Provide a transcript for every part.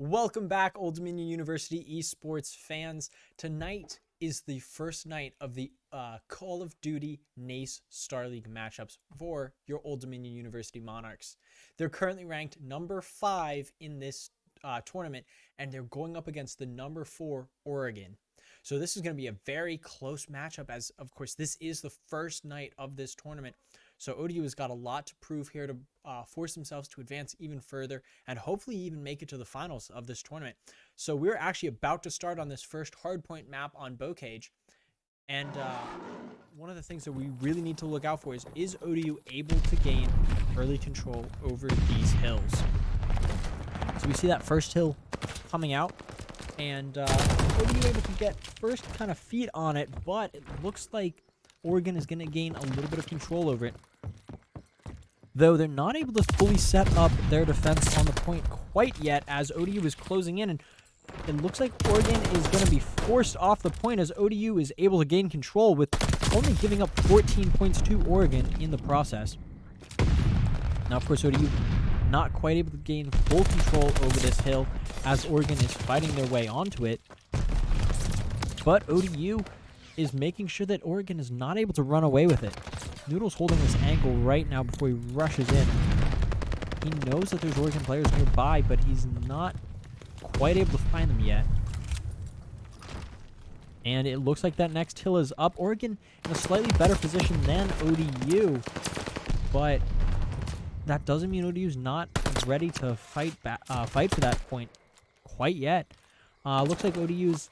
Welcome back, Old Dominion University esports fans. Tonight is the first night of the Call of Duty NACE Starleague matchups for your Old Dominion University Monarchs. They're currently ranked number 5 in this tournament, and they're going up against the number 4 Oregon. So this is going to be a very close matchup, as of course this is the first night of this tournament. So ODU has got a lot to prove here to force themselves to advance even further and hopefully even make it to the finals of this tournament. So we're actually about to start on this first hardpoint map on Bocage. And one of the things that we really need to look out for is ODU able to gain early control over these hills? So we see that first hill coming out, and ODU able to get first kind of feet on it, but it looks like Oregon is going to gain a little bit of control over it. Though they're not able to fully set up their defense on the point quite yet, as ODU is closing in, and it looks like Oregon is going to be forced off the point as ODU is able to gain control, with only giving up 14 points to Oregon in the process. Now, of course, ODU not quite able to gain full control over this hill as Oregon is fighting their way onto it. But ODU is making sure that Oregon is not able to run away with it. Noodle's holding this angle right now before he rushes in. He knows that there's Oregon players nearby, but he's not quite able to find them yet. And it looks like that next hill is up. Oregon in a slightly better position than ODU, but that doesn't mean ODU's not ready to fight for that point quite yet. Looks like ODU's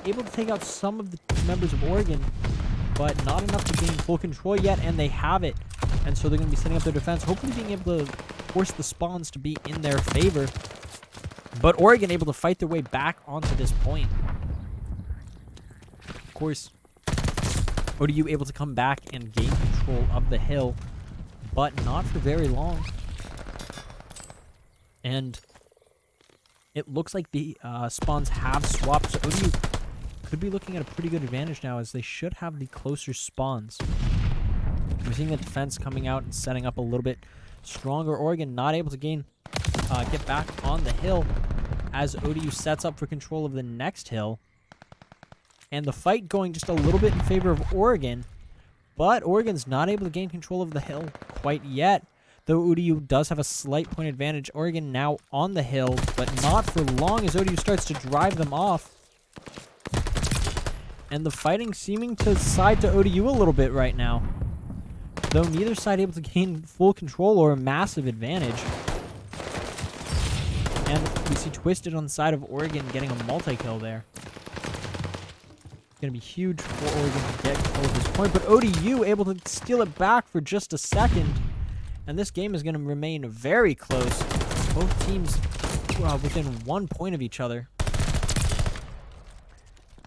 able to take out some of the members of Oregon, but not enough to gain full control yet, and they have it. And so they're going to be setting up their defense, hopefully being able to force the spawns to be in their favor. But Oregon able to fight their way back onto this point. Of course, ODU able to come back and gain control of the hill, but not for very long. And it looks like the spawns have swapped, so ODU could be looking at a pretty good advantage now, as they should have the closer spawns. We're seeing the defense coming out and setting up a little bit stronger. Oregon not able to get back on the hill as ODU sets up for control of the next hill. And the fight going just a little bit in favor of Oregon, but Oregon's not able to gain control of the hill quite yet. Though ODU does have a slight point advantage. Oregon now on the hill, but not for long as ODU starts to drive them off. And the fighting seeming to side to ODU a little bit right now, though neither side able to gain full control or a massive advantage. And we see Twisted on the side of Oregon getting a multi-kill there. It's going to be huge for Oregon to get control at this point, but ODU able to steal it back for just a second. And this game is going to remain very close. Both teams within 1 point of each other.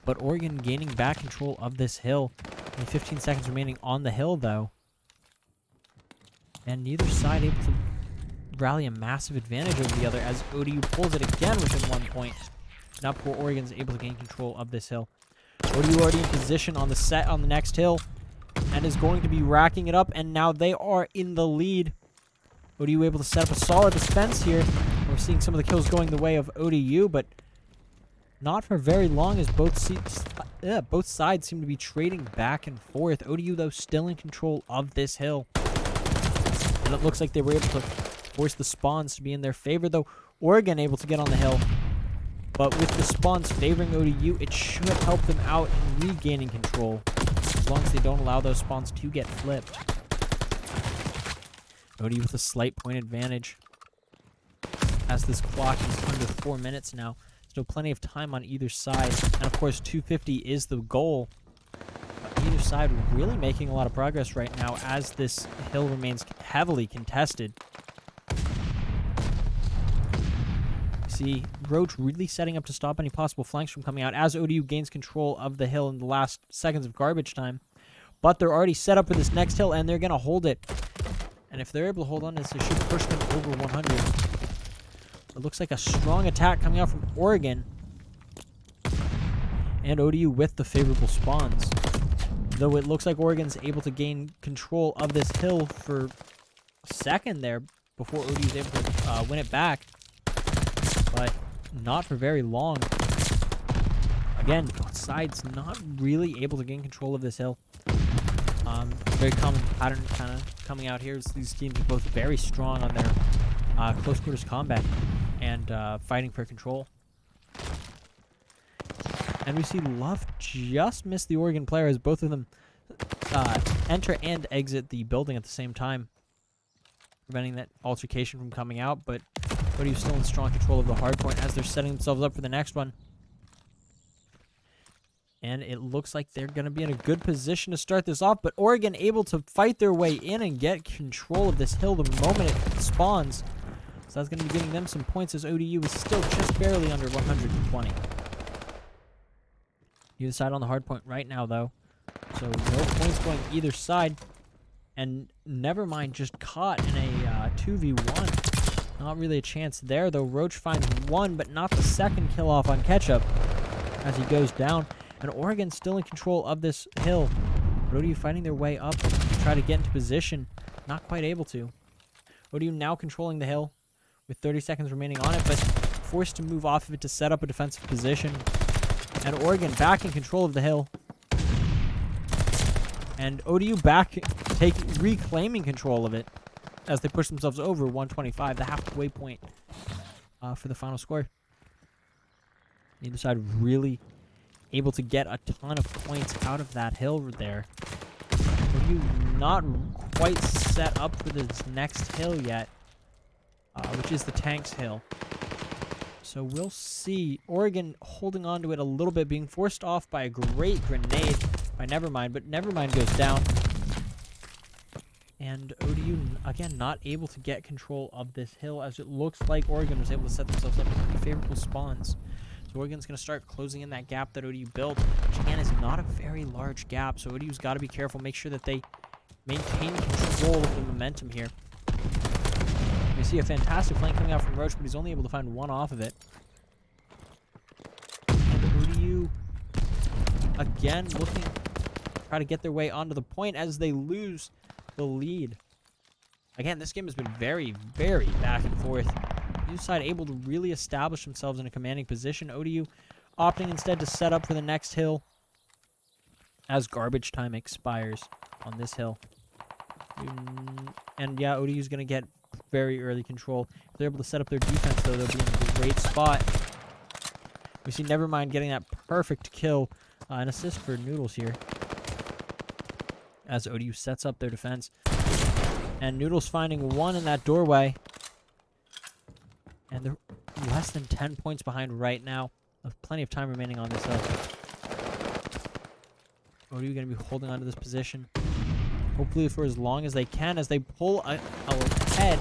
But Oregon gaining back control of this hill. Only 15 seconds remaining on the hill, though. And neither side able to rally a massive advantage over the other, as ODU pulls it again within 1 point. Now poor Oregon's able to gain control of this hill. ODU already in position on the next hill, and is going to be racking it up, and now they are in the lead. ODU able to set up a solid defense here. We're seeing some of the kills going the way of ODU, but not for very long, as both sides seem to be trading back and forth. ODU, though, still in control of this hill. And it looks like they were able to force the spawns to be in their favor, though Oregon able to get on the hill. But with the spawns favoring ODU, it should help them out in regaining control, as long as they don't allow those spawns to get flipped. ODU with a slight point advantage, as this clock is under 4 minutes now. Still plenty of time on either side, and of course 250 is the goal. But either side really making a lot of progress right now, as this hill remains heavily contested. See Roach really setting up to stop any possible flanks from coming out, as ODU gains control of the hill in the last seconds of garbage time. But they're already set up for this next hill, and they're going to hold it. And if they're able to hold on to this, they should push them over 100. It looks like a strong attack coming out from Oregon. And ODU with the favorable spawns. Though it looks like Oregon's able to gain control of this hill for a second there before ODU's able to win it back. But not for very long. Again, both sides not really able to gain control of this hill. Very common pattern kind of coming out here is these teams are both very strong on their close quarters combat and fighting for control. And we see Love just miss the Oregon player as both of them enter and exit the building at the same time, preventing that altercation from coming out. But ODU still in strong control of the hard point as they're setting themselves up for the next one. And it looks like they're going to be in a good position to start this off. But Oregon able to fight their way in and get control of this hill the moment it spawns. So that's going to be giving them some points as ODU is still just barely under 120. Either side on the hard point right now, though. So no points going either side. And Nevermind just caught in a 2v1. Not really a chance there, though. Roach finds one, but not the second kill off on Ketchup as he goes down. And Oregon still in control of this hill. But ODU fighting their way up to try to get into position. Not quite able to. ODU now controlling the hill with 30 seconds remaining on it, but forced to move off of it to set up a defensive position. And Oregon back in control of the hill. And ODU back reclaiming control of it as they push themselves over 125, the halfway point for the final score. Neither side really able to get a ton of points out of that hill there. ODU not quite set up for this next hill yet, which is the Tanks Hill. So we'll see. Oregon holding on to it a little bit, being forced off by a great grenade by Nevermind, but Nevermind goes down. And ODU, again, not able to get control of this hill, as it looks like Oregon was able to set themselves up in pretty favorable spawns. So Oregon's going to start closing in that gap that ODU built, which again is not a very large gap. So ODU's got to be careful, make sure that they maintain control of the momentum here. We see a fantastic flank coming out from Roach, but he's only able to find one off of it. And ODU, again, looking to try to get their way onto the point as they lose the lead. Again, this game has been very, very back and forth. Either side able to really establish themselves in a commanding position. ODU opting instead to set up for the next hill as garbage time expires on this hill. And yeah, ODU is going to get very early control. If they're able to set up their defense, though, they'll be in a great spot. We see Nevermind getting that perfect kill. An assist for Noodles here as ODU sets up their defense. And Noodles finding one in that doorway. And they're less than 10 points behind right now. With plenty of time remaining on this hill. ODU going to be holding on to this position. Hopefully for as long as they can, as they pull ahead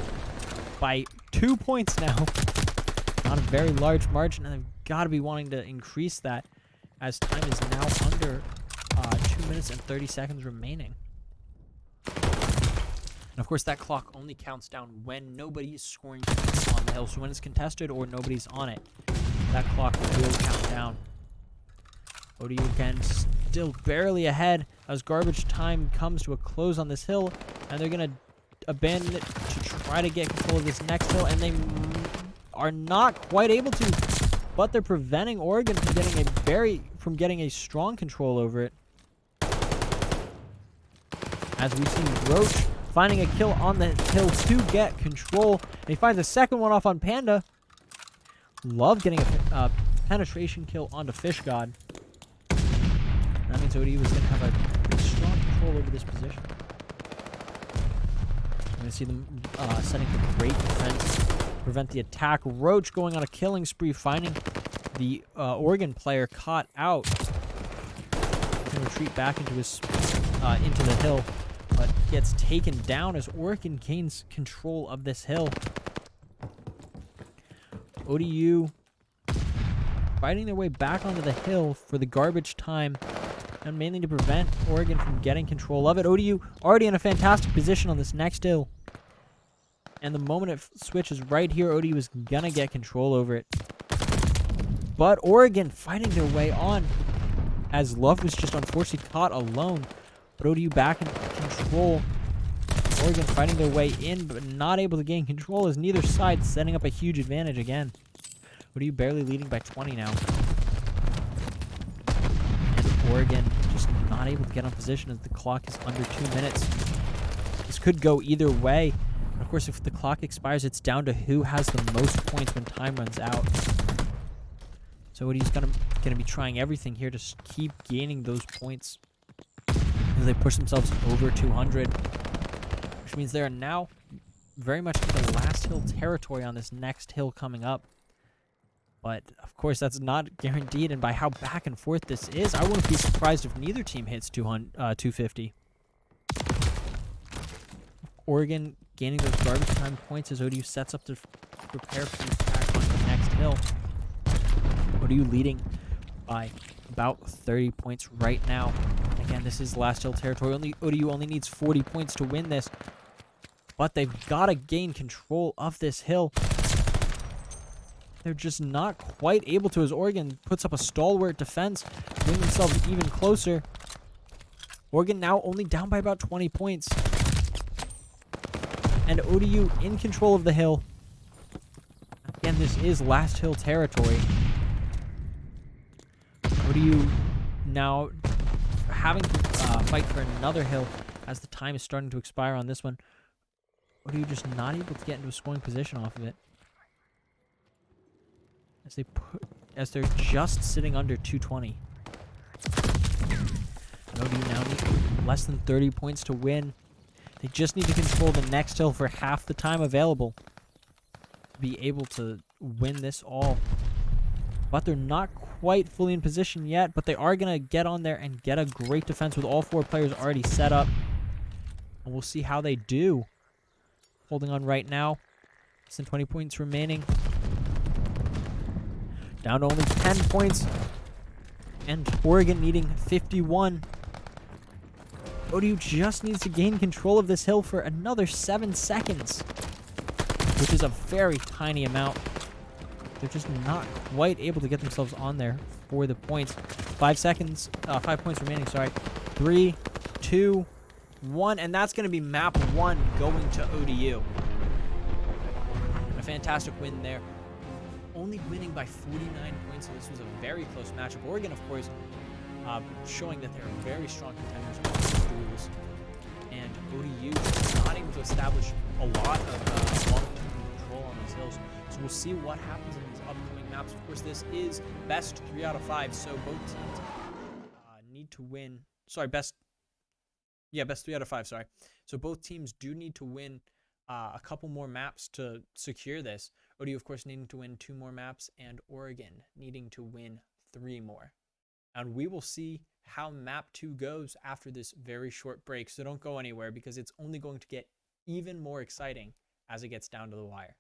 by 2 points now. Not a very large margin, and they've got to be wanting to increase that as time is now under 2 minutes and 30 seconds remaining. And of course, that clock only counts down when nobody is scoring points on the hill. So when it's contested or nobody's on it, that clock will count down. ODU again still barely ahead as garbage time comes to a close on this hill, and they're going to abandon it to try to get control of this next hill, and they are not quite able to, but they're preventing Oregon from getting a strong control over it. As we see Roach finding a kill on the hill to get control, and he finds a second one off on Panda. Love getting a penetration kill onto Fish God. That means ODU is going to have a pretty strong control over this position. We're going to see them setting for great defense, prevent the attack. Roach going on a killing spree, finding the Oregon player caught out. He's going to retreat back into the hill, but gets taken down as Oregon gains control of this hill. ODU fighting their way back onto the hill for the garbage time, and mainly to prevent Oregon from getting control of it. ODU already in a fantastic position on this next hill. And the moment it switches right here, ODU is going to get control over it. But Oregon fighting their way on as Love was just unfortunately caught alone. But ODU back in control. Oregon fighting their way in, but not able to gain control as neither side setting up a huge advantage again. ODU barely leading by 20 now. And Oregon just not able to get on position as the clock is under 2 minutes. This could go either way. And of course, if the clock expires, it's down to who has the most points when time runs out. So ODU's gonna be trying everything here to keep gaining those points as they push themselves over 200, which means they are now very much in the last hill territory on this next hill coming up. But, of course, that's not guaranteed, and by how back and forth this is, I wouldn't be surprised if neither team hits 250. Oregon gaining those garbage time points as ODU sets up to prepare for the attack on the next hill. ODU leading by about 30 points right now. Again, this is last hill territory. ODU only needs 40 points to win this, but they've got to gain control of this hill. They're just not quite able to as Oregon puts up a stalwart defense, bring themselves even closer. Oregon now only down by about 20 points. And ODU in control of the hill. Again, this is last hill territory. ODU now having to fight for another hill as the time is starting to expire on this one. ODU just not able to get into a scoring position off of it. As they're just sitting under 220. And ODU now need less than 30 points to win. They just need to control the next hill for half the time available to be able to win this all. But they're not quite fully in position yet, but they are going to get on there and get a great defense with all 4 players already set up. And we'll see how they do. Holding on right now. Less than 20 points remaining. Down to only 10 points. And Oregon needing 51. ODU just needs to gain control of this hill for another 7 seconds, which is a very tiny amount. They're just not quite able to get themselves on there for the points. 5 seconds, 5 points remaining, sorry. 3, 2, 1, and that's going to be map 1 going to ODU. A fantastic win there. Only winning by 49 points, so this was a very close matchup. Oregon, of course, showing that they're very strong contenders on these duels. And ODU not able to establish a lot of long-term control on these hills. So we'll see what happens in these upcoming maps. Of course, this is best 3 out of 5, so both teams need to win. Sorry, best 3 out of 5, sorry. So both teams do need to win a couple more maps to secure this. ODU, of course, needing to win 2 more maps, and Oregon needing to win 3 more. And we will see how map 2 goes after this very short break. So don't go anywhere because it's only going to get even more exciting as it gets down to the wire.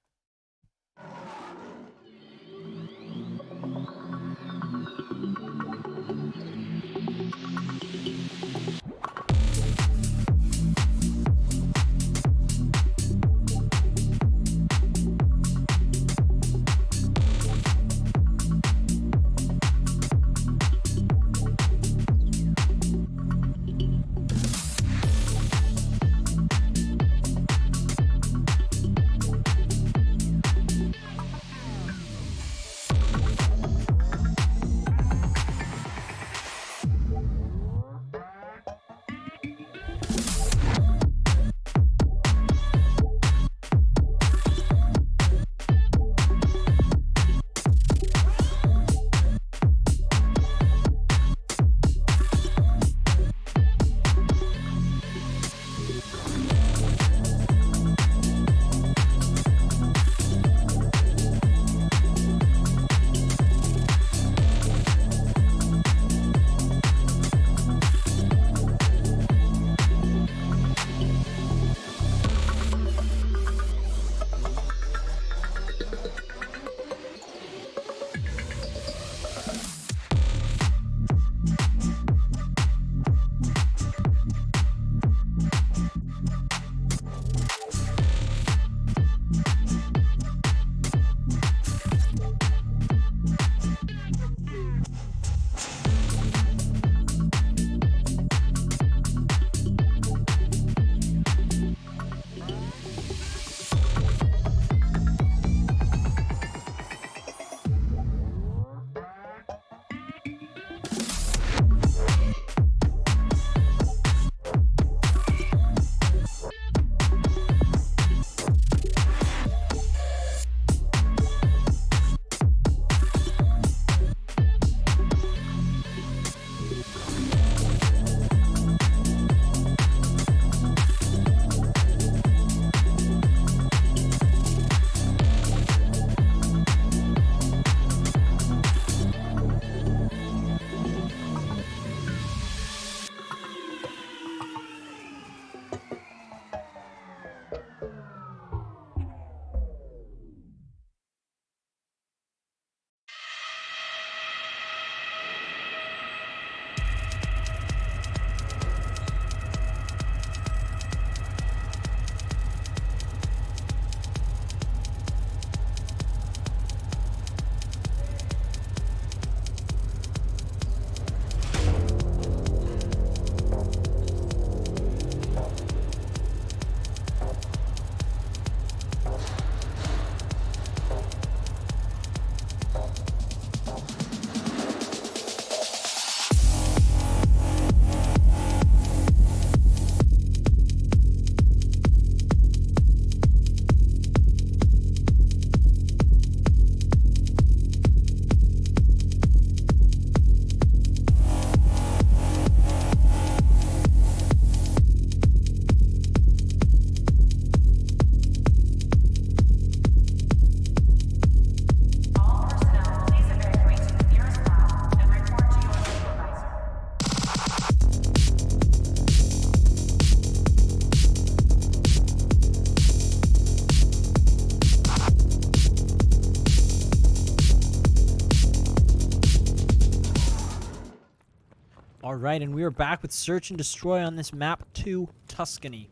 Alright, and we are back with Search and Destroy on this map 2, Tuscany.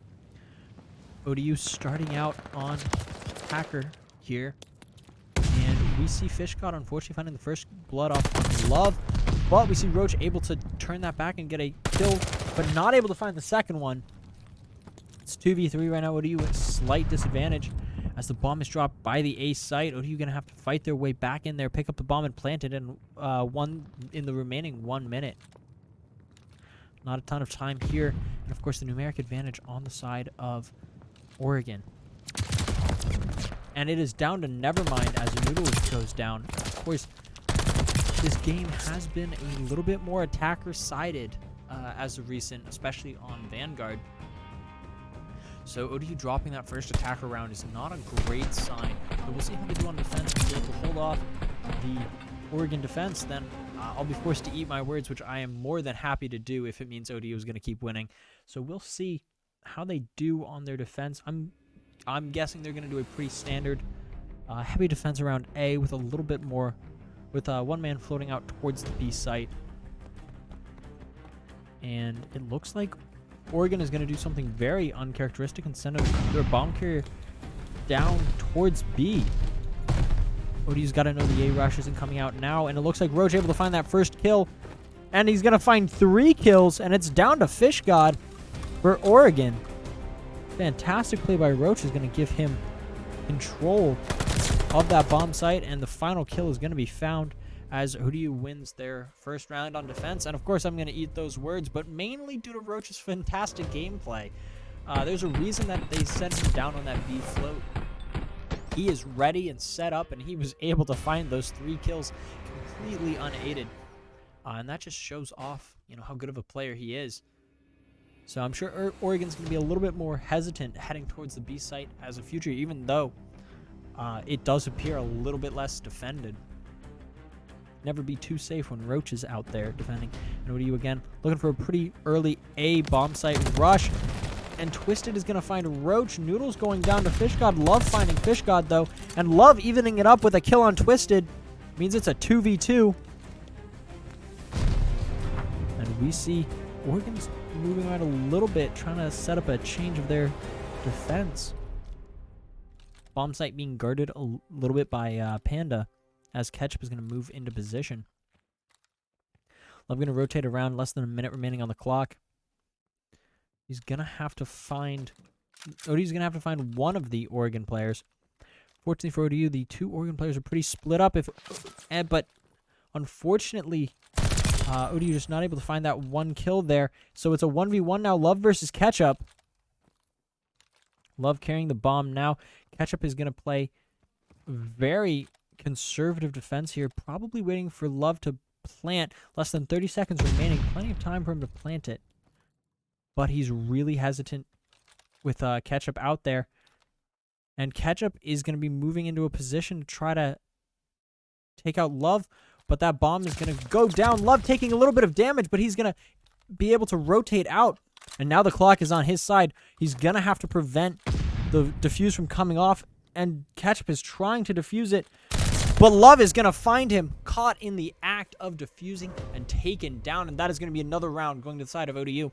ODU starting out on Hacker here. And we see Fishgod unfortunately finding the first blood off on Love. But we see Roach able to turn that back and get a kill, but not able to find the second one. It's 2v3 right now. ODU at slight disadvantage as the bomb is dropped by the A site. ODU going to have to fight their way back in there, pick up the bomb and plant it in the remaining 1 minute. Not a ton of time here. And of course the numeric advantage on the side of Oregon. And it is down to Nevermind as Noodles goes down. Of course, this game has been a little bit more attacker-sided as of recent, especially on Vanguard. So ODU dropping that first attacker round is not a great sign. But we'll see how they do on defense. If they're able to hold off the Oregon defense, then I'll be forced to eat my words, which I am more than happy to do if it means ODU is going to keep winning. So we'll see how they do on their defense. I'm guessing they're going to do a pretty standard heavy defense around A with a little bit more, with one man floating out towards the B site. And it looks like Oregon is going to do something very uncharacteristic and send their bomb carrier down towards B. ODU's got to know the A rush isn't coming out now, and it looks like Roach able to find that first kill, and he's going to find 3 kills, and it's down to Fishgod for Oregon. Fantastic play by Roach is going to give him control of that bomb site, and the final kill is going to be found as ODU wins their first round on defense. And of course I'm going to eat those words, but mainly due to Roach's fantastic gameplay. There's a reason that they sent him down on that B float. He is ready and set up, and he was able to find those 3 kills completely unaided. And that just shows off, how good of a player he is. So I'm sure Oregon's going to be a little bit more hesitant heading towards the B site as a future, even though it does appear a little bit less defended. Never be too safe when Roach is out there defending. And ODU again looking for a pretty early A bomb site rush. And Twisted is going to find Roach. Noodles going down to Fishgod. Love finding Fishgod, though. And Love evening it up with a kill on Twisted. Means it's a 2v2. And we see Oregon's moving around a little bit, trying to set up a change of their defense. Bomb site being guarded a little bit by Panda, as Ketchup is going to move into position. Love going to rotate around, less than a minute remaining on the clock. He's going to have to find... ODU's going to have to find one of the Oregon players. Fortunately for ODU, the 2 Oregon players are pretty split up. But unfortunately, ODU just not able to find that 1 kill there. So it's a 1v1 now. Love versus Ketchup. Love carrying the bomb now. Ketchup is going to play very conservative defense here. Probably waiting for Love to plant. Less than 30 seconds remaining. Plenty of time for him to plant it. But he's really hesitant with Ketchup out there. And Ketchup is going to be moving into a position to try to take out Love. But that bomb is going to go down. Love taking a little bit of damage, but he's going to be able to rotate out. And now the clock is on his side. He's going to have to prevent the defuse from coming off. And Ketchup is trying to defuse it. But Love is going to find him caught in the act of defusing and taken down. And that is going to be another round going to the side of ODU.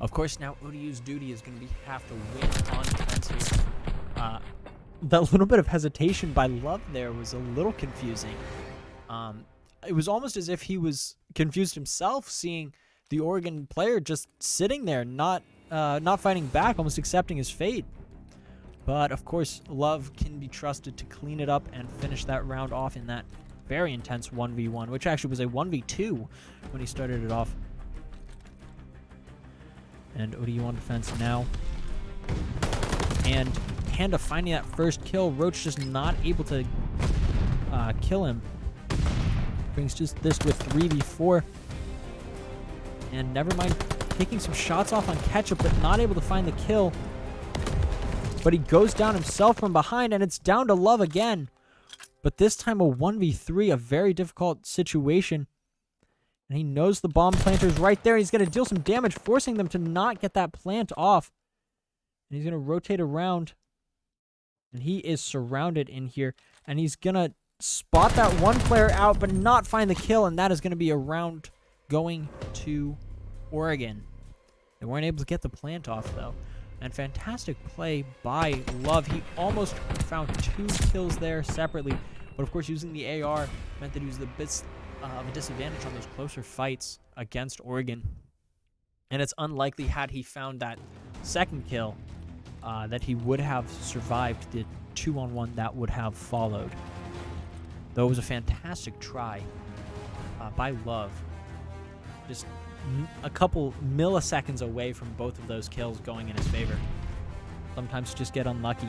Of course, now ODU's duty is going to have to win on defense here. That little bit of hesitation by Love there was a little confusing. It was almost as if he was confused himself, seeing the Oregon player just sitting there, not fighting back, almost accepting his fate. But of course, Love can be trusted to clean it up and finish that round off in that very intense 1v1, which actually was a 1v2 when he started it off. And ODU on defense now. And Panda finding that first kill. Roach just not able to kill him. Brings just this with 3v4. And Nevermind taking some shots off on Ketchup, but not able to find the kill. But he goes down himself from behind, and it's down to Love again. But this time a 1v3, a very difficult situation. And he knows the bomb planter is right there. He's going to deal some damage, forcing them to not get that plant off. And he's going to rotate around. And he is surrounded in here. And he's going to spot that one player out, but not find the kill. And that is going to be a round going to Oregon. They weren't able to get the plant off, though. And fantastic play by Love. He almost found 2 kills there separately. But, of course, using the AR meant that he was a bit of a disadvantage on those closer fights against Oregon. And it's unlikely, had he found that second kill, that he would have survived the 2-on-1 that would have followed. Though it was a fantastic try by Love. Just a couple milliseconds away from both of those kills going in his favor. Sometimes you just get unlucky.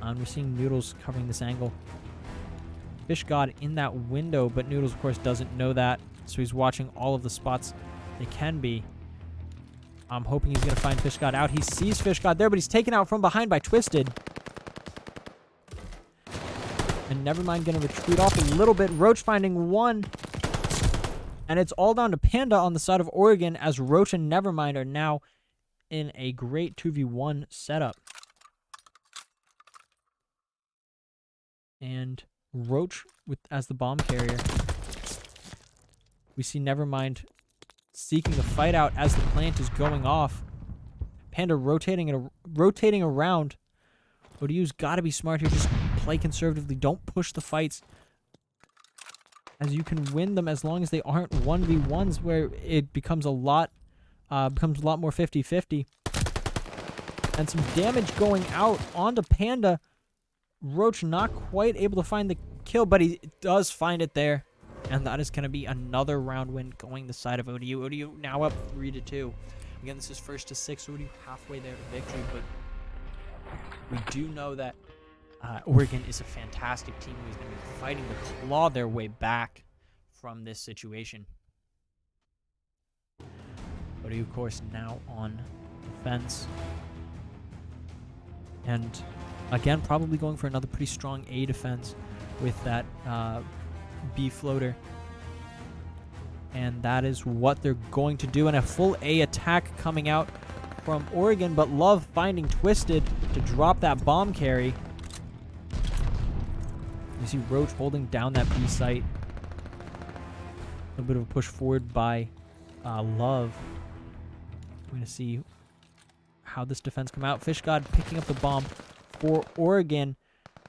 And we're seeing Noodles covering this angle. Fish God in that window, but Noodles, of course, doesn't know that. So he's watching all of the spots they can be. I'm hoping he's going to find Fish God out. He sees Fish God there, but he's taken out from behind by Twisted. And Nevermind going to retreat off a little bit. Roach finding one. And it's all down to Panda on the side of Oregon, as Roach and Nevermind are now in a great 2v1 setup. And Roach as the bomb carrier. We see Nevermind seeking the fight out as the plant is going off. Panda rotating around. ODU's got to be smart here. Just play conservatively. Don't push the fights, as you can win them as long as they aren't 1v1s where it becomes a lot more 50-50. And some damage going out onto Panda. Roach not quite able to find the kill, but he does find it there. And that is going to be another round win going the side of ODU. ODU now up 3-2. Again, this is 1st to 6. ODU halfway there to victory, but we do know that Oregon is a fantastic team who's going to be fighting to claw their way back from this situation. ODU, of course, now on defense. And again, probably going for another pretty strong A defense with that B floater. And that is what they're going to do. And a full A attack coming out from Oregon, but Love finding Twisted to drop that bomb carry. You see Roach holding down that B site. A little bit of a push forward by Love. We're going to see how this defense come out. Fish God picking up the bomb for Oregon.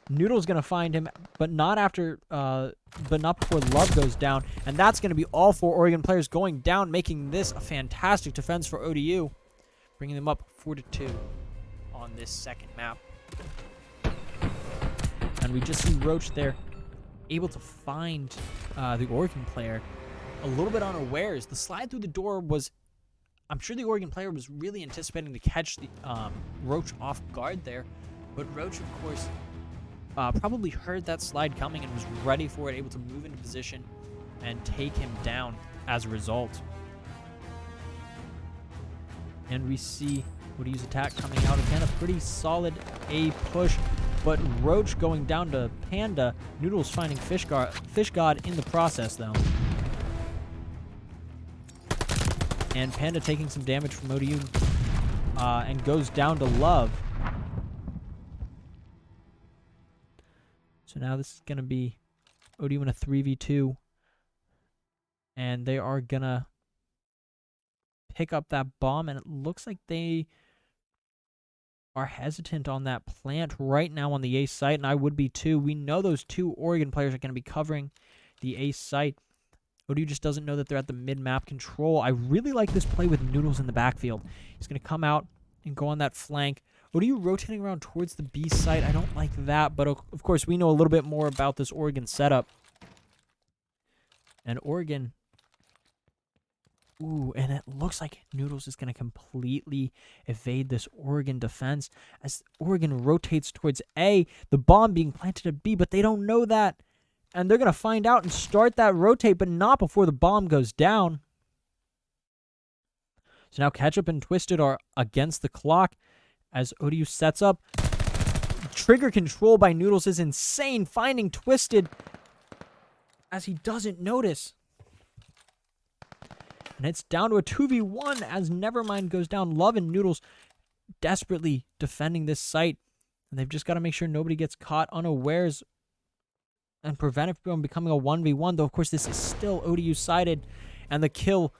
Noodle's going to find him, but not before Love goes down. And that's going to be all 4 Oregon players going down, making this a fantastic defense for ODU, bringing them up 4-2 on this second map. And we just see Roach there, able to find the Oregon player a little bit unawares. The slide through the door was, I'm sure the Oregon player was really anticipating to catch the Roach off guard there. But Roach, of course, probably heard that slide coming and was ready for it, able to move into position and take him down as a result. And we see ODU's attack coming out again, a pretty solid A push. But Roach going down to Panda. Noodles finding Fish God in the process, though. And Panda taking some damage from ODU and goes down to Love. So now this is going to be ODU in a 3v2. And they are going to pick up that bomb. And it looks like they are hesitant on that plant right now on the A site, and I would be too. We know those 2 Oregon players are going to be covering the A site. ODU just doesn't know that they're at the mid-map control. I really like this play with Noodles in the backfield. He's going to come out and go on that flank. ODU rotating around towards the B site. I don't like that, but of course we know a little bit more about this Oregon setup. And Oregon... Ooh, and it looks like Noodles is going to completely evade this Oregon defense as Oregon rotates towards A, the bomb being planted at B, but they don't know that. And they're going to find out and start that rotate, but not before the bomb goes down. So now Ketchup and Twisted are against the clock as ODU sets up. Trigger control by Noodles is insane, finding Twisted as he doesn't notice. And it's down to a 2v1 as Nevermind goes down. Love and Noodles desperately defending this site. And they've just got to make sure nobody gets caught unawares and prevent it from becoming a 1v1. Though, of course, this is still ODU-sided. And the kill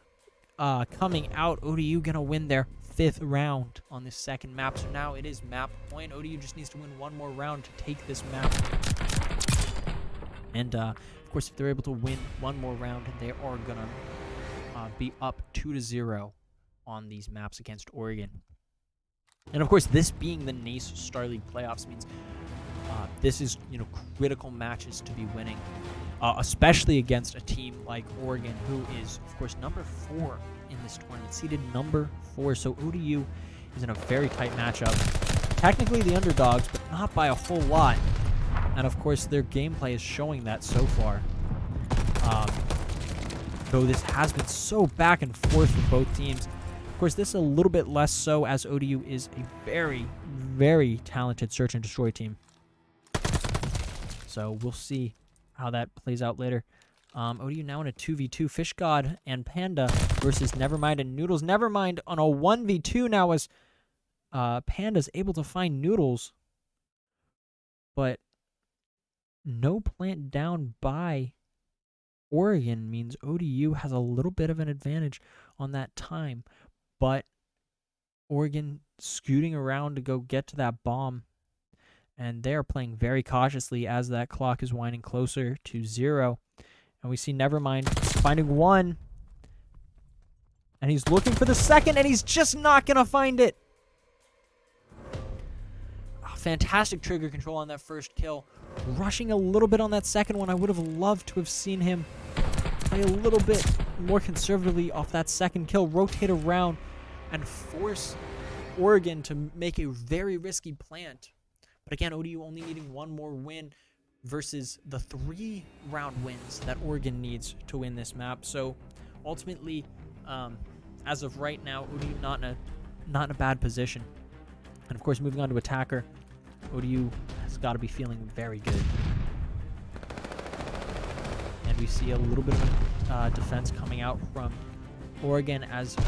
coming out. ODU going to win their 5th round on this second map. So now it is map point. ODU just needs to win one more round to take this map. And, of course, if they're able to win one more round, they are going to be up 2-0 on these maps against Oregon. And, of course, this being the NACE Starleague playoffs means this is, critical matches to be winning, especially against a team like Oregon, who is, of course, number 4 in this tournament, seeded number 4. So ODU is in a very tight matchup. Technically the underdogs, but not by a whole lot. And, of course, their gameplay is showing that so far. Though this has been so back and forth for both teams. Of course, this is a little bit less so, as ODU is a very, very talented search and destroy team. So we'll see how that plays out later. ODU now in a 2v2. Fish God and Panda versus Nevermind and Noodles. Nevermind on a 1v2 now, as Panda's able to find Noodles. But no plant down by Oregon means ODU has a little bit of an advantage on that time. But Oregon scooting around to go get to that bomb. And they are playing very cautiously as that clock is winding closer to 0. And we see Nevermind finding 1. And he's looking for the 2nd, and he's just not going to find it. Oh, fantastic trigger control on that first kill. Rushing a little bit on that second one. I would have loved to have seen him play a little bit more conservatively off that second kill. Rotate around and force Oregon to make a very risky plant. But again, ODU only needing one more win versus the 3-round wins that Oregon needs to win this map. So ultimately, as of right now, ODU not in a bad position. And of course, moving on to attacker, ODU has got to be feeling very good. And we see a little bit of defense coming out from Oregon as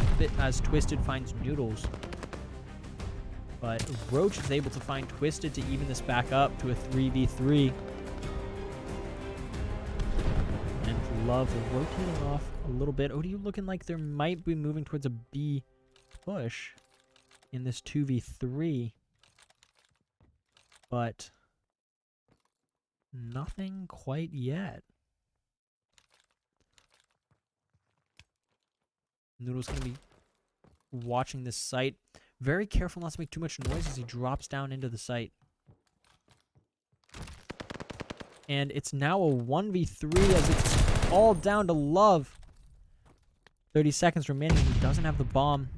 Twisted finds Noodles. But Roach is able to find Twisted to even this back up to a 3v3. And Love rotating off a little bit. ODU looking like they might be moving towards a B push in this 2v3. But nothing quite yet. Noodle's going to be watching this site. Very careful not to make too much noise as he drops down into the site. And it's now a 1v3 as it's all down to Love. 30 seconds remaining. He doesn't have the bomb.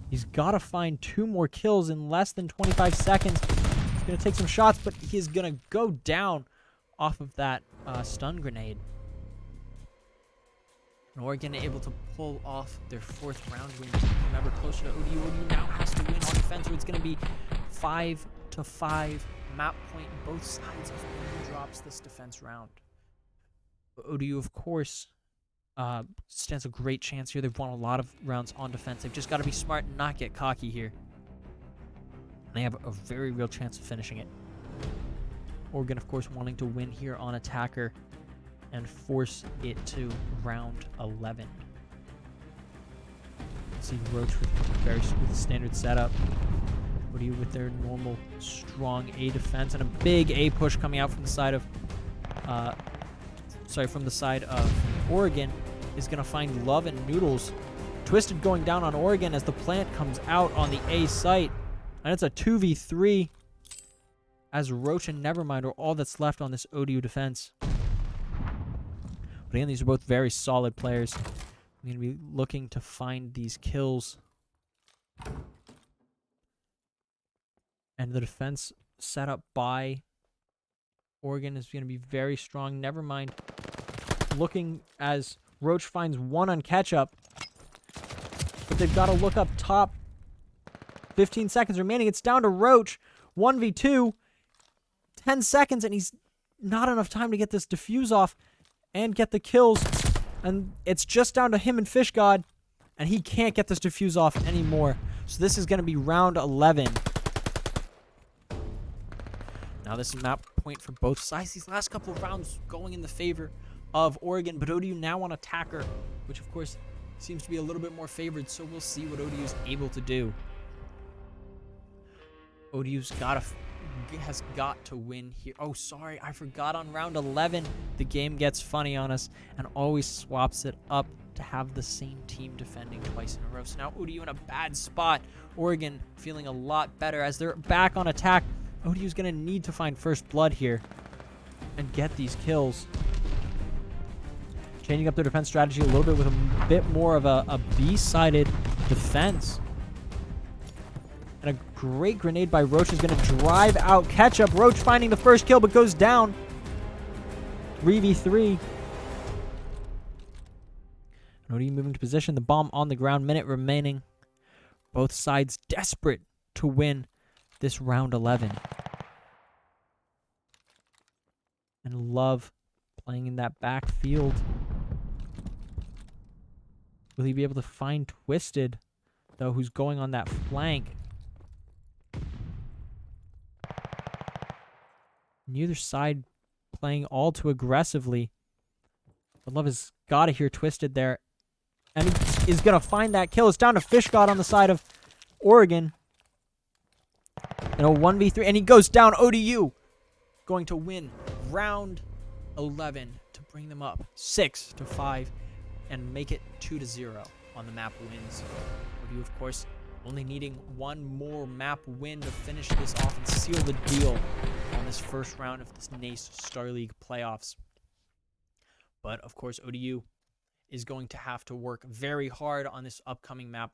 He's got to find 2 more kills in less than 25 seconds. He's going to take some shots, but he's going to go down off of that stun grenade. And Oregon able to pull off their 4th round win. Remember, closer to ODU. ODU now has to win on defense, so it's going to be 5-5 map point. Both sides of ODU drops this defense round. But ODU, of course, stands a great chance here. They've won a lot of rounds on defense. They've just got to be smart and not get cocky here. And they have a very real chance of finishing it. Oregon, of course, wanting to win here on attacker and force it to round 11. See Roach with a standard setup. ODU with their normal strong A defense and a big A push coming out from the side of Oregon is going to find Love and Noodles. Twisted going down on Oregon as the plant comes out on the A site. And it's a 2v3 as Roach and Nevermind are all that's left on this ODU defense. But again, these are both very solid players. I'm going to be looking to find these kills. And the defense set up by Oregon is going to be very strong. Nevermind looking as Roach finds 1 on catch-up. But they've got to look up top. 15 seconds remaining. It's down to Roach. 1v2. 10 seconds, and he's not enough time to get this defuse off and get the kills. And it's just down to him and Fish God, and he can't get this defuse off anymore. So this is going to be round 11. Now this is map point for both sides. These last couple of rounds going in the favor of Oregon, but ODU now on attacker, which of course seems to be a little bit more favored, so we'll see what ODU is able to do. ODU's has got to win here. Oh, sorry, I forgot on round 11. The game gets funny on us and always swaps it up to have the same team defending twice in a row. So now ODU in a bad spot. Oregon feeling a lot better as they're back on attack. ODU's going to need to find first blood here and get these kills. Changing up their defense strategy a little bit with a bit more of a B-sided defense. And a great grenade by Roach is going to drive out Ketchup. Roach finding the first kill, but goes down. 3v3. ODU moving to position. The bomb on the ground. Minute remaining. Both sides desperate to win this round 11. And Love playing in that backfield. Will he be able to find Twisted, though, who's going on that flank? Neither side playing all too aggressively. But Love has got to hear Twisted there. And he is going to find that kill. It's down to Fish God on the side of Oregon. And a 1v3. And he goes down. ODU going to win round 11 to bring them up 6-5 and make it 2-0 on the map wins. ODU, of course, only needing one more map win to finish this off and seal the deal on this first round of this NACE Starleague playoffs. But, of course, ODU is going to have to work very hard on this upcoming map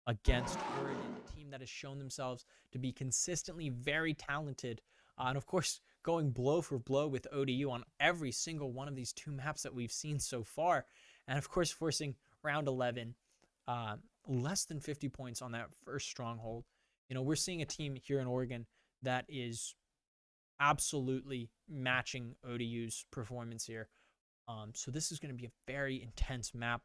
against Oregon, a team that has shown themselves to be consistently very talented. And, of course, going blow for blow with ODU on every single one of these two maps that we've seen so far. And, of course, forcing round 11 less than 50 points on that first stronghold. You know, we're seeing a team here in Oregon that is absolutely matching ODU's performance here. So this is going to be a very intense map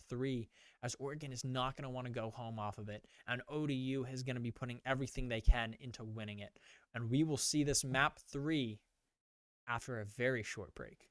3, as Oregon is not going to want to go home off of it, and ODU is going to be putting everything they can into winning it. And we will see this map 3 after a very short break.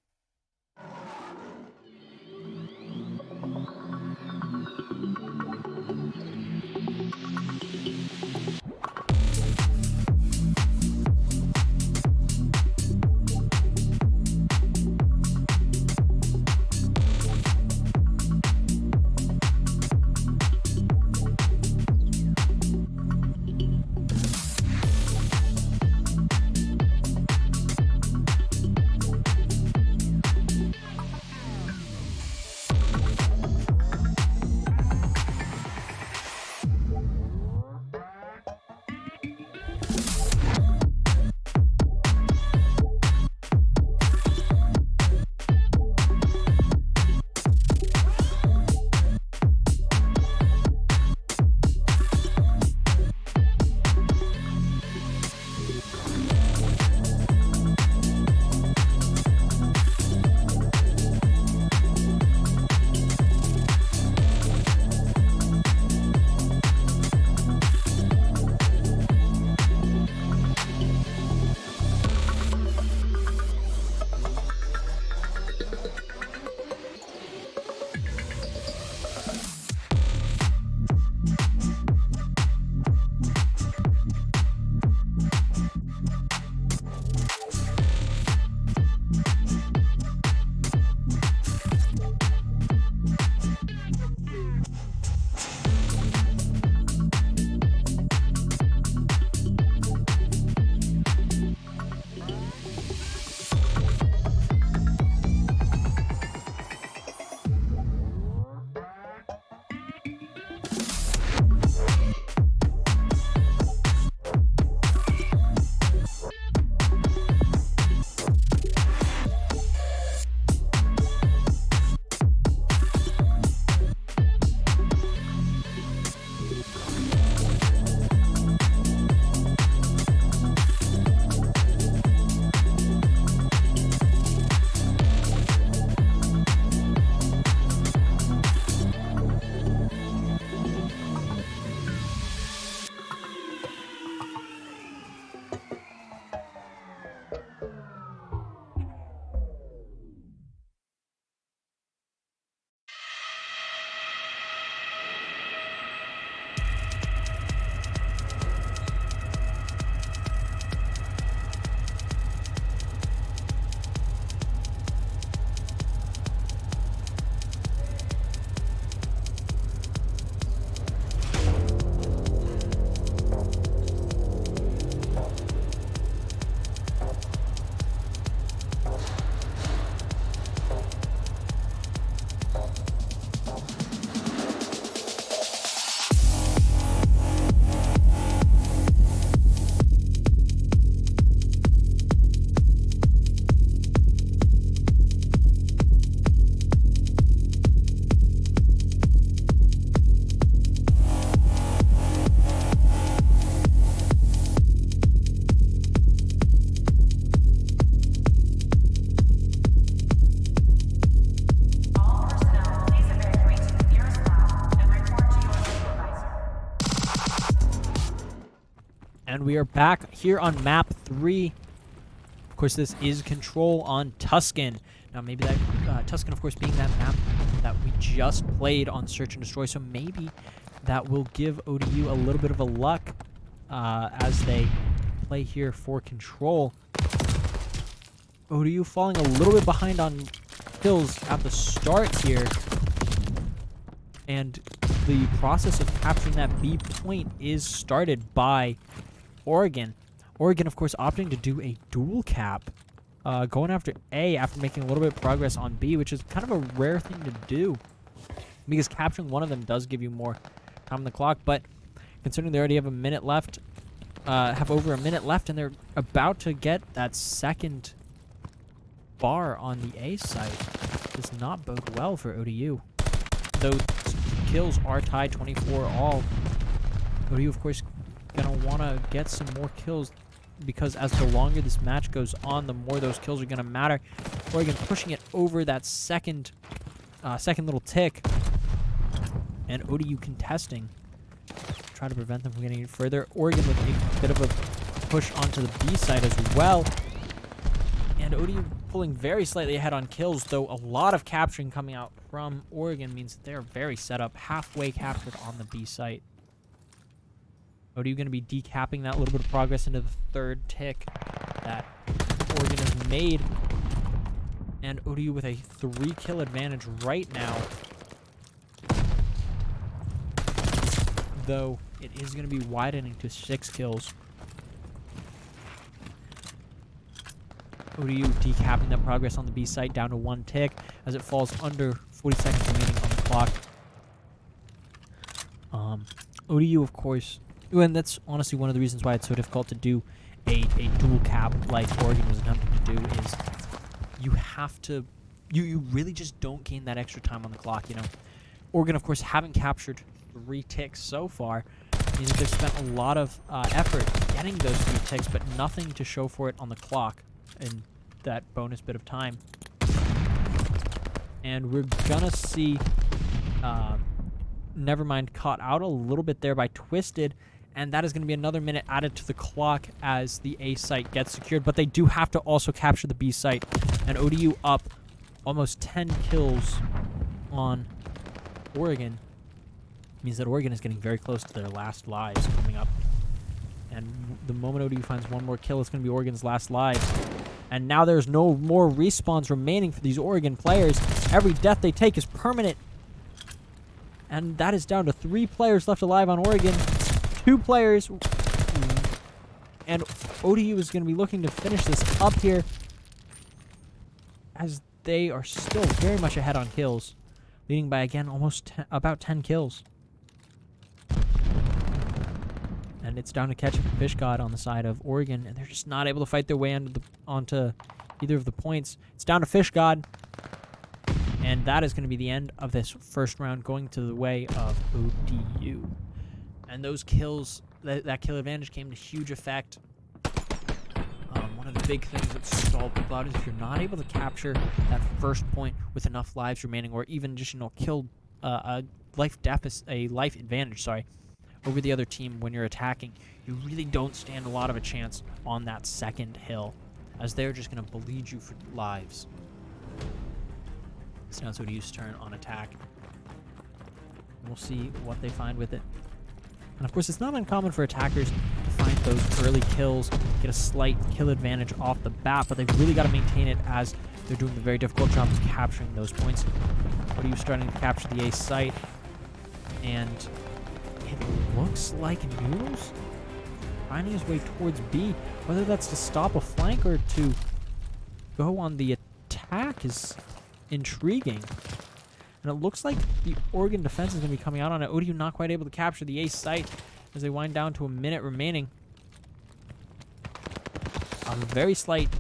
And we are back here on map 3. Of course, this is Control on Tuscan. Now, maybe that Tuscan, of course, being that map that we just played on Search and Destroy, so maybe that will give ODU a little bit of a luck as they play here for Control. ODU falling a little bit behind on kills at the start here. And the process of capturing that B point is started by Oregon. Oregon, of course, opting to do a dual cap, going after A after making a little bit of progress on B, which is kind of a rare thing to do, because capturing one of them does give you more time on the clock. But considering they already have a minute left, have over a minute left, and they're about to get that second bar on the A site, does not bode well for ODU. Those kills are tied 24 all. ODU, of course, gonna want to get some more kills, because as the longer this match goes on, the more those kills are gonna matter. Oregon pushing it over that second little tick, and ODU contesting, try to prevent them from getting it further. Oregon with a bit of a push onto the B side as well, and ODU pulling very slightly ahead on kills, though a lot of capturing coming out from Oregon means that they're very set up, halfway captured on the B site. ODU going to be decapping that little bit of progress into the third tick that Oregon has made. And ODU with a 3-kill advantage right now. Though it is going to be widening to 6 kills. ODU decapping that progress on the B site down to 1 tick as it falls under 40 seconds remaining on the clock. ODU, of course, and that's honestly one of the reasons why it's so difficult to do a dual cap like Oregon was attempting to do, is you have to, you really just don't gain that extra time on the clock, you know. Oregon, of course, having captured 3 ticks so far, means that they've spent a lot of effort getting those 3 ticks, but nothing to show for it on the clock in that bonus bit of time. And we're gonna see Nevermind caught out a little bit there by Twisted, and that is going to be another minute added to the clock as the A site gets secured. But they do have to also capture the B site, and ODU up almost 10 kills on Oregon means that Oregon is getting very close to their last lives coming up. And the moment ODU finds one more kill, it's going to be Oregon's last lives. And now there's no more respawns remaining for these Oregon players. Every death they take is permanent. And that is down to 3 players left alive on Oregon. 2 players. And ODU is going to be looking to finish this up here, as they are still very much ahead on kills, leading by, again, almost about 10 kills. And it's down to Ketchup and Fish God on the side of Oregon, and they're just not able to fight their way onto either of the points. It's down to Fish God. And that is going to be the end of this first round, going to the way of ODU. And those kills, that kill advantage came to huge effect. One of the big things that stalled people out is if you're not able to capture that first point with enough lives remaining, or even just, you know, kill a life advantage, over the other team when you're attacking, you really don't stand a lot of a chance on that second hill, as they're just going to bleed you for lives. So now it's ODU's turn on attack. We'll see what they find with it. And of course, it's not uncommon for attackers to find those early kills, get a slight kill advantage off the bat, but they've really got to maintain it as they're doing the very difficult job of capturing those points. ODU starting to capture the A site, and it looks like Noodles finding his way towards B. Whether that's to stop a flank or to go on the attack is intriguing. And it looks like the Oregon defense is going to be coming out on it. ODU not quite able to capture the A site as they wind down to a minute remaining. A very slight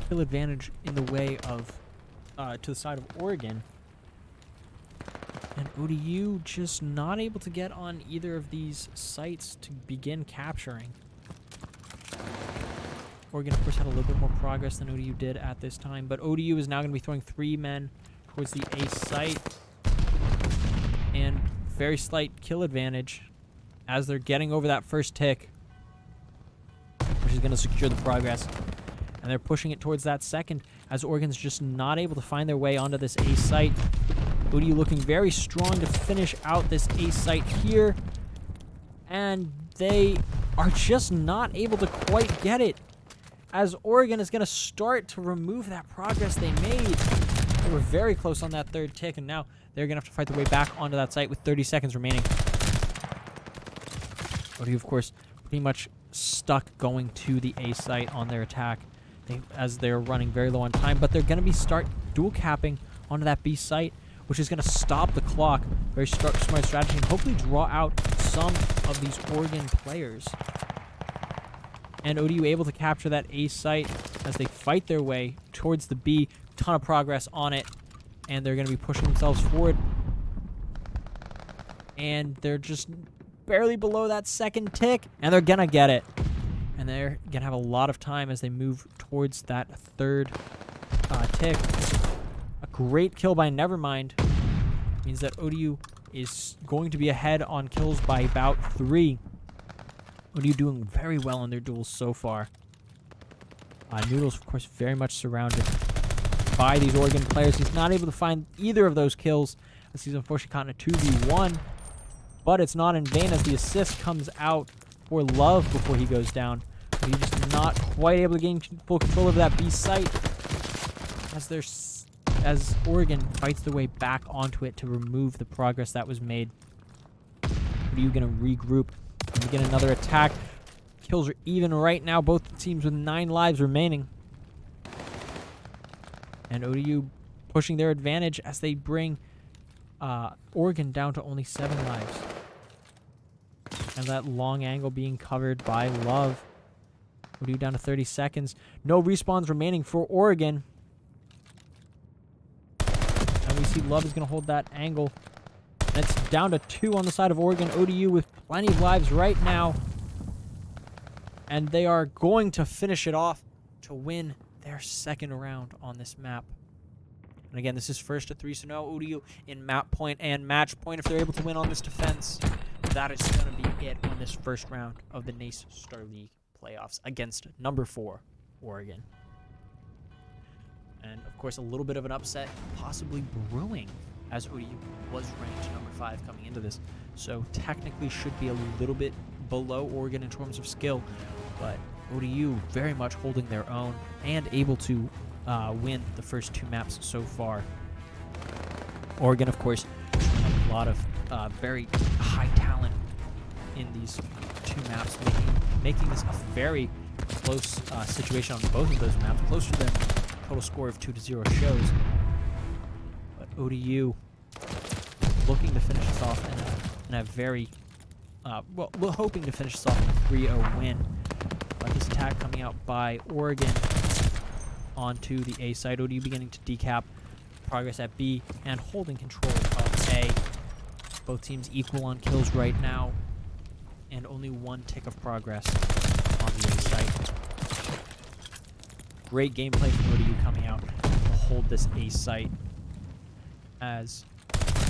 kill advantage in the way of, to the side of Oregon. And ODU just not able to get on either of these sites to begin capturing. Oregon, of course, had a little bit more progress than ODU did at this time, but ODU is now going to be throwing 3 men towards the A site, and very slight kill advantage as they're getting over that first tick. which is going to secure the progress. And they're pushing it towards that second, as Oregon's just not able to find their way onto this A site. ODU looking very strong to finish out this A site here. And they are just not able to quite get it, as Oregon is going to start to remove that progress they made. They were very close on that third tick, and now they're going to have to fight their way back onto that site with 30 seconds remaining. ODU, of course, pretty much stuck going to the A site on their attack, as they're running very low on time, but they're going to be start dual capping onto that B site, which is going to stop the clock. Very smart strategy, and hopefully draw out some of these Oregon players. And ODU able to capture that A site as they fight their way towards the B. Ton of progress on it, and they're going to be pushing themselves forward. And they're just barely below that second tick, and they're going to get it. And they're going to have a lot of time as they move towards that third tick. A great kill by Nevermind means that ODU is going to be ahead on kills by about 3. ODU doing very well in their duels so far. Noodles, of course, very much surrounded by these Oregon players. He's not able to find either of those kills, as he's unfortunately caught in a 2v1. But it's not in vain, as the assist comes out for Love before he goes down. But he's just not quite able to gain full control of that B site, as Oregon fights their way back onto it to remove the progress that was made. ODU going to regroup and begin another attack. Kills are even right now, both teams with 9 lives remaining. And ODU pushing their advantage as they bring Oregon down to only 7 lives. And that long angle being covered by Love. ODU down to 30 seconds. No respawns remaining for Oregon. And we see Love is going to hold that angle. And it's down to 2 on the side of Oregon. ODU with plenty of lives right now. And they are going to finish it off to win their second round on this map. And again, this is first to 3, so no ODU in map point and match point if they're able to win on this defense. That is going to be it on this first round of the NACE Starleague playoffs against number 4, Oregon. And, of course, a little bit of an upset possibly brewing, as ODU was ranked number 5 coming into this. So technically should be a little bit below Oregon in terms of skill, but ODU very much holding their own and able to win the first 2 maps so far. Oregon, of course, a lot of very high talent in these 2 maps, making this a very close situation on both of those maps, closer than total score of 2-0 shows. But ODU looking to finish this off in a very, well, we're hoping to finish this off with a 3-0 win. But this attack coming out by Oregon onto the A side. ODU beginning to decap progress at B and holding control of A. Both teams equal on kills right now, and only 1 tick of progress on the A site. Great gameplay from ODU coming out to hold this A site, as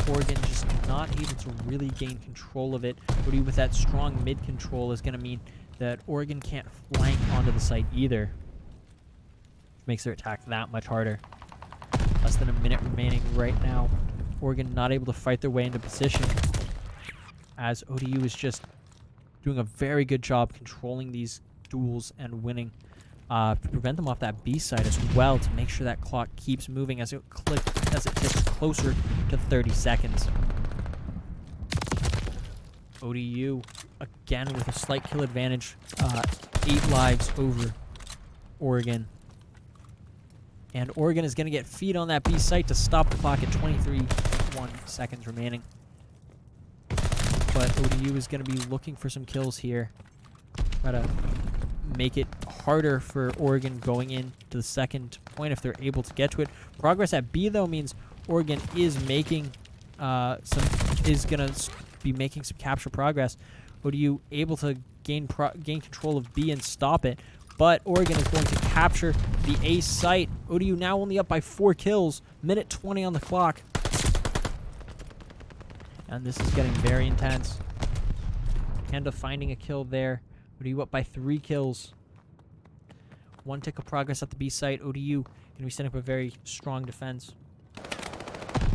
Oregon just not able to really gain control of it. ODU with that strong mid control is going to mean that Oregon can't flank onto the site either, which makes their attack that much harder. Less than a minute remaining right now. Oregon not able to fight their way into position, as ODU is just doing a very good job controlling these duels and winning to prevent them off that B side as well, to make sure that clock keeps moving as it ticks closer to 30 seconds. ODU again with a slight kill advantage, 8 lives over Oregon. And Oregon is going to get feed on that B site to stop the clock at 23.1 seconds remaining. But ODU is going to be looking for some kills here. Try to make it harder for Oregon going into the second point if they're able to get to it. Progress at B, though, means Oregon is making going to be making some capture progress. ODU able to gain control of B and stop it. But Oregon is going to capture the A site. ODU now only up by 4 kills. Minute 20 on the clock. And this is getting very intense. Kenda finding a kill there. ODU up by 3 kills. 1 tick of progress at the B site. ODU going to be setting up a very strong defense.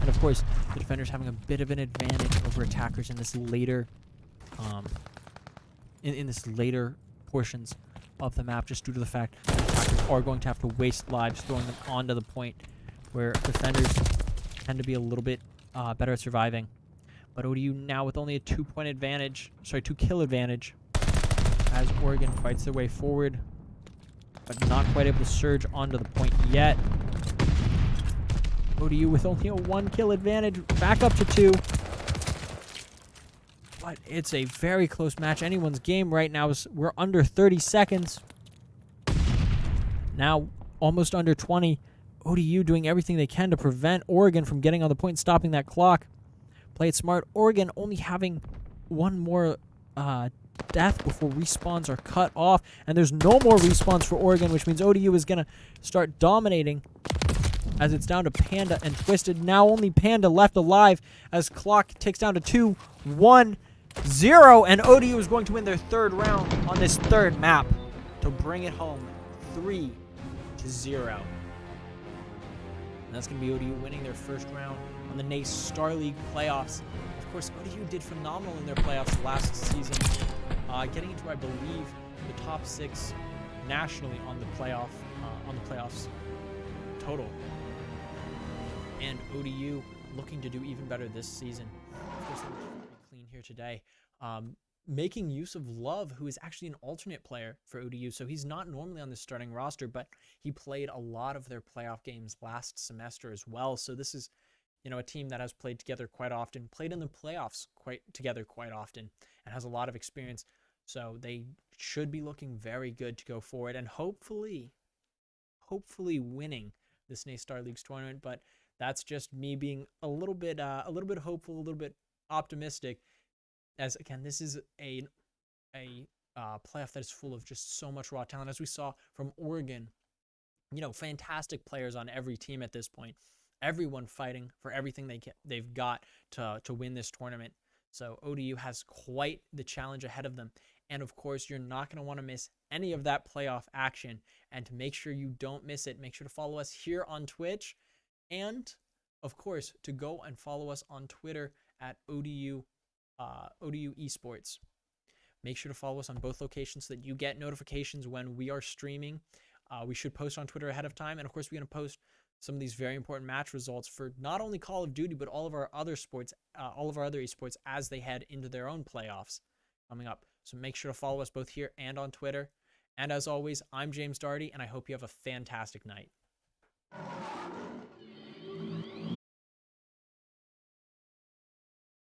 And of course, the defenders having a bit of an advantage over attackers in this later, in this later portions of the map, just due to the fact that attackers are going to have to waste lives throwing them onto the point, where defenders tend to be a little bit better at surviving. But ODU now with only a 2-point advantage, 2-kill advantage, as Oregon fights their way forward, but not quite able to surge onto the point yet. ODU with only a 1-kill advantage, back up to 2. But it's a very close match. Anyone's game right now is we're under 30 seconds. Now almost under 20. ODU doing everything they can to prevent Oregon from getting on the point, stopping that clock. Play it smart. Oregon only having one more death before respawns are cut off. And there's no more respawns for Oregon, which means ODU is going to start dominating as it's down to Panda and Twisted. Now only Panda left alive as clock ticks down to 2, 1, 0. And ODU is going to win their 3rd round on this 3rd map to bring it home 3-0. And that's going to be ODU winning their 1st round on the NACE Starleague playoffs. Of course, ODU did phenomenal in their playoffs last season, getting into, I believe, the top 6 nationally on the playoffs total. And ODU looking to do even better this season. Of course, they're pretty clean here today. Making use of Love, who is actually an alternate player for ODU. So he's not normally on the starting roster, but he played a lot of their playoff games last semester as well. So this is, a team that has played together quite often, played in the playoffs together quite often, and has a lot of experience. So they should be looking very good to go forward, and hopefully winning this NACE Starleagues tournament. But that's just me being a little bit hopeful, a little bit optimistic. As again, this is a playoff that is full of just so much raw talent, as we saw from Oregon. Fantastic players on every team at this point. Everyone fighting for everything they've got to win this tournament. So ODU has quite the challenge ahead of them. And of course, you're not going to want to miss any of that playoff action. And to make sure you don't miss it, make sure to follow us here on Twitch. And of course, to go and follow us on Twitter at ODU Esports. Make sure to follow us on both locations so that you get notifications when we are streaming. We should post on Twitter ahead of time. And of course, we're going to post some of these very important match results for not only Call of Duty, but all of our other sports, all of our other esports as they head into their own playoffs coming up. So make sure to follow us both here and on Twitter. And as always, I'm James Darty, and I hope you have a fantastic night.